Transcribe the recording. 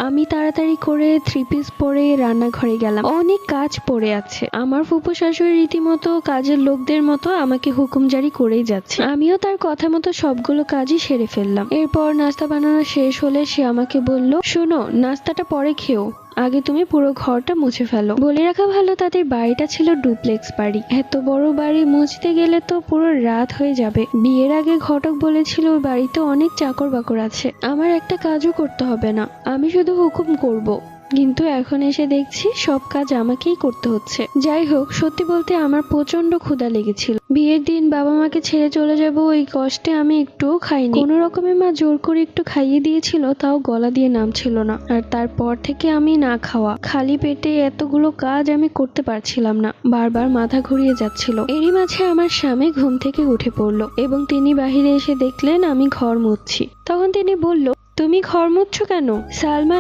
আমি তাড়াতাড়ি করে 3 পিস পরে রান্নাঘরে গেলাম। অনেক কাজ পড়ে আছে। আমার ফুপু শাশুড়ি রীতিমতো কাজের লোকদের মতো আমাকে হুকুম জারি করেই যাচ্ছে। আমিও তার কথা মতো সবগুলো কাজই সেরে ফেললাম। এরপর নাস্তা বানানো শেষ হলে সে আমাকে বলল, শোনো, নাস্তাটা পরে খেও, আগে তুমি পুরো ঘরটা মুছে ফেলো। বলে রাখা ভালো, তাদের বাড়িটা ছিল ডুপ্লেক্স বাড়ি। এত বড় বাড়ি মুছতে গেলে তো পুরো রাত হয়ে যাবে। বিয়ের আগে ঘটক বলেছিল ওই বাড়িতে অনেক চাকর বাকর আছে, আমার একটা কাজও করতে হবে না, আমি শুধু হুকুম করব। কিন্তু এখন এসে দেখছি সব কাজ আমাকেই করতে হচ্ছে। যাই হোক, সত্যি বলতে আমার প্রচন্ড ক্ষুধা লেগেছিল। বিয়ের দিন বাবা মাকে ছেড়ে চলে যাব, এই কষ্টে আমি একটুও খাইনি। কোনো রকমে মা জোর করে একটু খাইয়ে দিয়েছিল, তাও গলা দিয়ে নামছিল না। আর তারপর থেকে আমি না খাওয়া, খালি পেটে এতগুলো কাজ আমি করতে পারছিলাম না, বারবার মাথা ঘুরিয়ে যাচ্ছিল। এরই মাঝে আমার স্বামী ঘুম থেকে উঠে পড়লো এবং তিনি বাহিরে এসে দেখলেন আমি ঘর মুছছি। তখন তিনি বলল, তুমি ঘর মুছছো কেন? সালমা